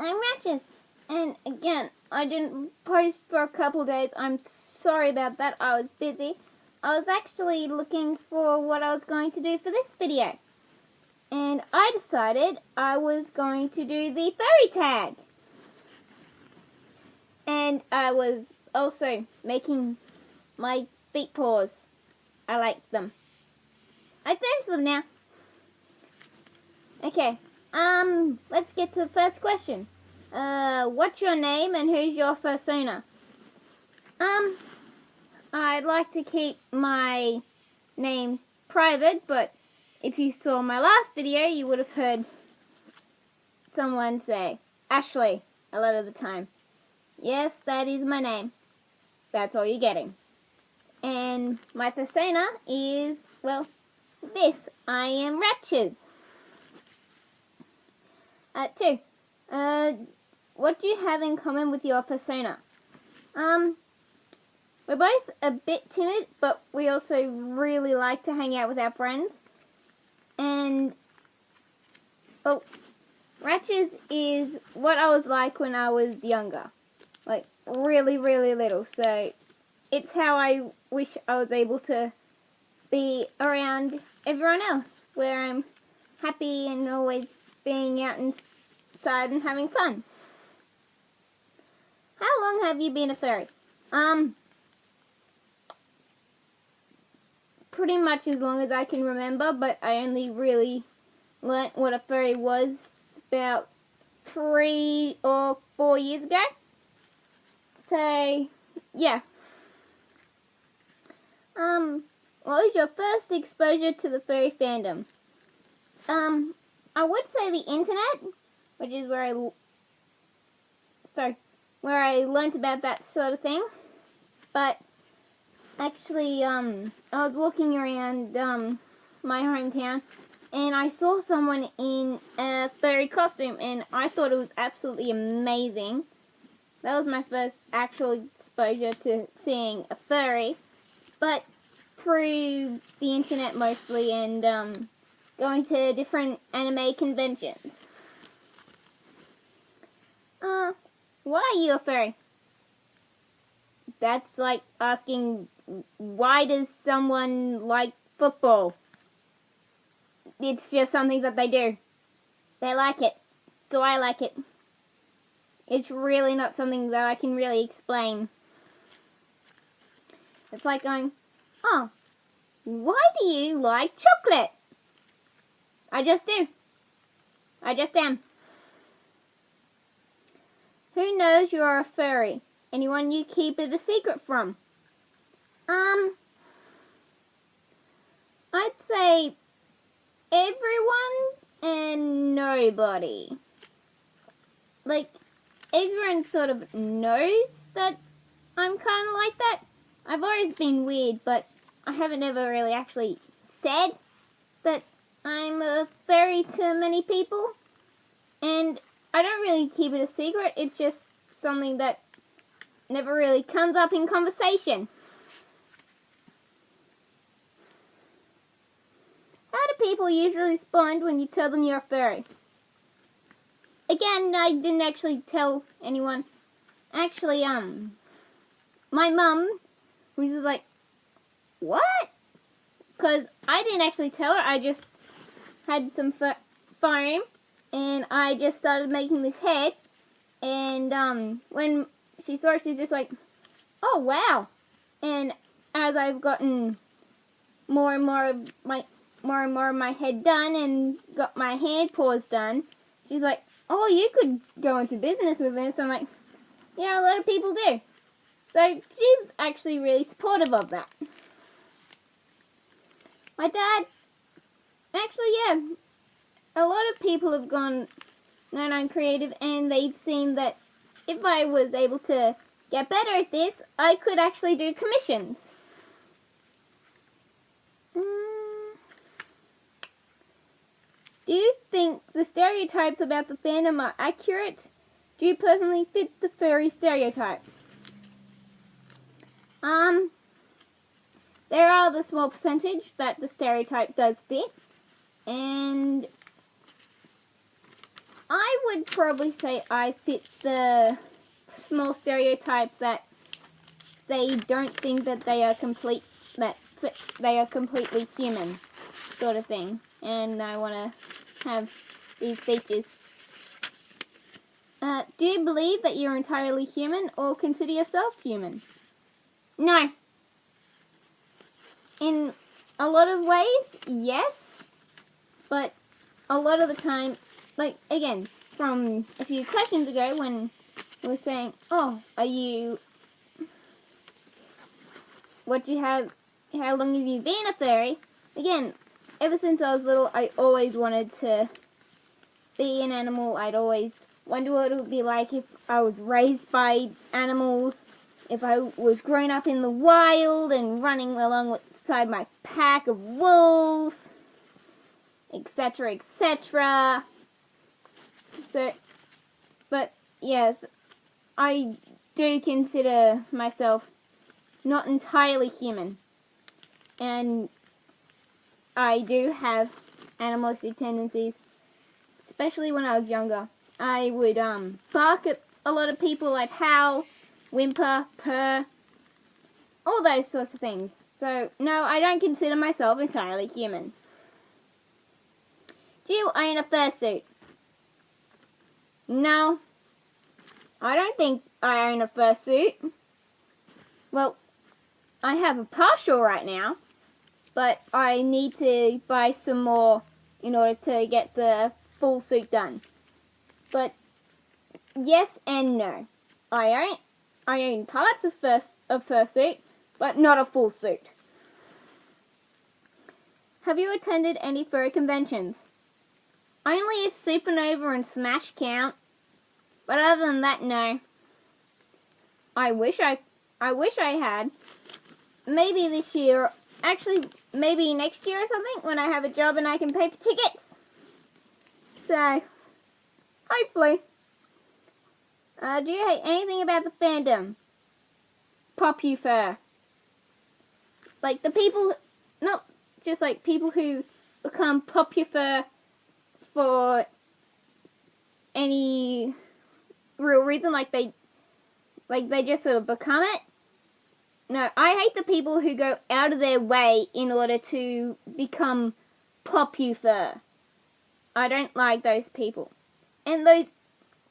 I'm Ratches. And again, I didn't post for a couple days. I'm sorry about that. I was busy. I was actually looking for what I was going to do for this video. And I decided I was going to do the furry tag. And I was also making my feet paws. I like them. I finished them now. Okay, let's get to the first question. What's your name and who's your persona? I'd like to keep my name private, but if you saw my last video, you would have heard someone say Ashley a lot of the time. Yes, that is my name. That's all you're getting. And my persona is, well, this. I am Ratches. 2. What do you have in common with your persona? We're both a bit timid, but we also really like to hang out with our friends. And, well, Ratches is what I was like when I was younger. Like, really, really little. So, it's how I wish I was able to be around everyone else, where I'm happy and always being out inside and having fun. How long have you been a furry? Pretty much as long as I can remember, but I only really learnt what a furry was about 3 or 4 years ago. So, yeah. What was your first exposure to the furry fandom? I would say the internet, which is where I learnt about that sort of thing. But actually, I was walking around my hometown, and I saw someone in a furry costume, and I thought it was absolutely amazing. That was my first actual exposure to seeing a furry, but through the internet mostly, and going to different anime conventions. Why are you a furry? That's like asking, why does someone like football? It's just something that they do. They like it, so I like it. It's really not something that I can really explain. It's like going, oh, why do you like chocolate? I just do. I just am. Who knows you're a furry? Anyone you keep it a secret from? I'd say everyone and nobody. Like, everyone sort of knows that I'm kind of like that. I've always been weird, but I haven't ever really actually said that I'm a furry to many people. And I don't really keep it a secret. It's just something that never really comes up in conversation. How do people usually respond when you tell them you're a furry? Again, I didn't actually tell anyone. Actually, my mum was just like, what? Because I didn't actually tell her. I just had some foam, and I just started making this head. And when she saw it, she's just like, oh wow. And as I've gotten more and more of my head done and got my hand paws done, she's like, oh, you could go into business with this. I'm like, yeah, a lot of people do. So she's actually really supportive of that. My dad, actually, yeah, a lot of people have gone, no, I'm creative, and they've seen that if I was able to get better at this, I could actually do commissions. Do you think the stereotypes about the fandom are accurate? Do you personally fit the furry stereotype? There are the small percentage that the stereotype does fit, and I would probably say I fit the small stereotypes that they don't think that they are they are completely human, sort of thing. And I want to have these features. Do you believe that you're entirely human or consider yourself human? No. In a lot of ways, yes. But a lot of the time, like, again, from a few questions ago when we were saying, oh, how long have you been a furry? Again, ever since I was little, I always wanted to be an animal. I'd always wonder what it would be like if I was raised by animals, if I was grown up in the wild and running alongside my pack of wolves, etc., etc. So, but yes, I do consider myself not entirely human, and I do have animalistic tendencies, especially when I was younger. I would bark at a lot of people, I'd howl, whimper, purr, all those sorts of things. So, no, I don't consider myself entirely human. Do you own a fursuit? No, I don't think I own a fursuit. Well, I have a partial right now, but I need to buy some more in order to get the full suit done. But yes and no. I own parts of fursuit, but not a full suit. Have you attended any furry conventions? Only if Supernova and Smash count. But other than that, no. I wish I had. Maybe this year, actually, maybe next year or something, when I have a job and I can pay for tickets. So, hopefully. Do you hate anything about the fandom? Popufur. Like the people, not just like people who become Popufur for any real reason, like they just sort of become it. No, I hate the people who go out of their way in order to become Popufur. I don't like those people. And those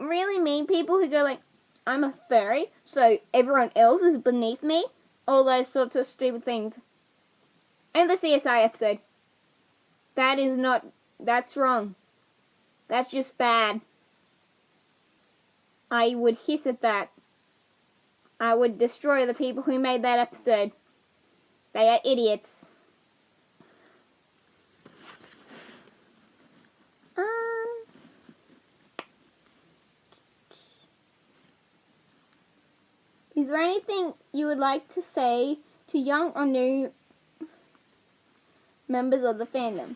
really mean people who go like, I'm a furry, so everyone else is beneath me. All those sorts of stupid things. And the CSI episode. That's wrong. That's just bad. I would hiss at that. I would destroy the people who made that episode. They are idiots. Is there anything you would like to say to young or new members of the fandom?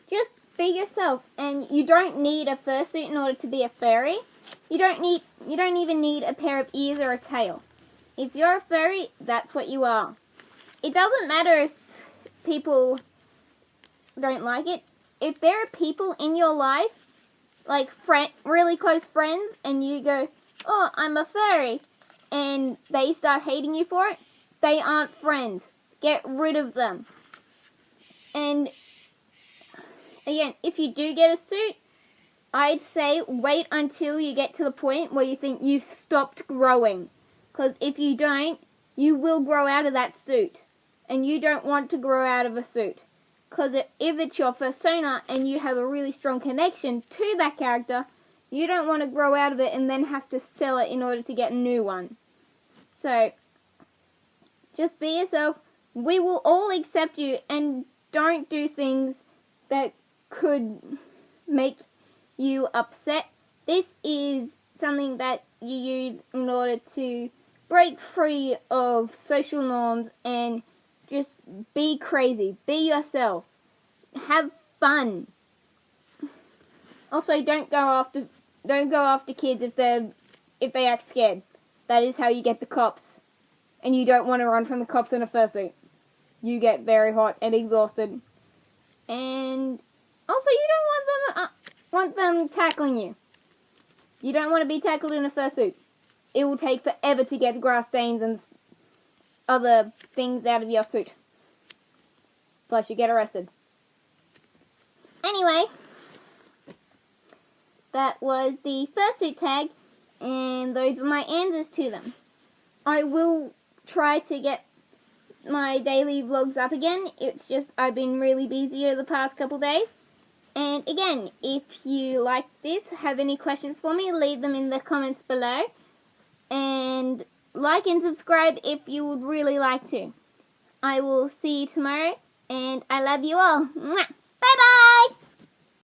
Just be yourself, and you don't need a fursuit in order to be a furry. You don't even need a pair of ears or a tail. If you're a furry, that's what you are. It doesn't matter if people don't like it. If there are people in your life, like really close friends, and you go, oh, I'm a furry, and they start hating you for it, they aren't friends. Get rid of them. And again, if you do get a suit, I'd say wait until you get to the point where you think you've stopped growing. Because if you don't, you will grow out of that suit. And you don't want to grow out of a suit. Because if it's your persona and you have a really strong connection to that character, you don't want to grow out of it and then have to sell it in order to get a new one. So, just be yourself. We will all accept you, and don't do things that could make you upset. This is something that you use in order to break free of social norms and just be crazy. Be yourself. Have fun. Also, don't go after kids if they act scared. That is how you get the cops. And you don't want to run from the cops in a fursuit. You get very hot and exhausted. And also, you don't want them want them tackling you. You don't want to be tackled in a fursuit. It will take forever to get grass stains and other things out of your suit. Plus you get arrested. Anyway, that was the fursuit tag, and those were my answers to them. I will try to get my daily vlogs up again. It's just I've been really busy over the past couple days. And again, if you like this, have any questions for me, leave them in the comments below. And like and subscribe if you would really like to. I will see you tomorrow, and I love you all. Mwah!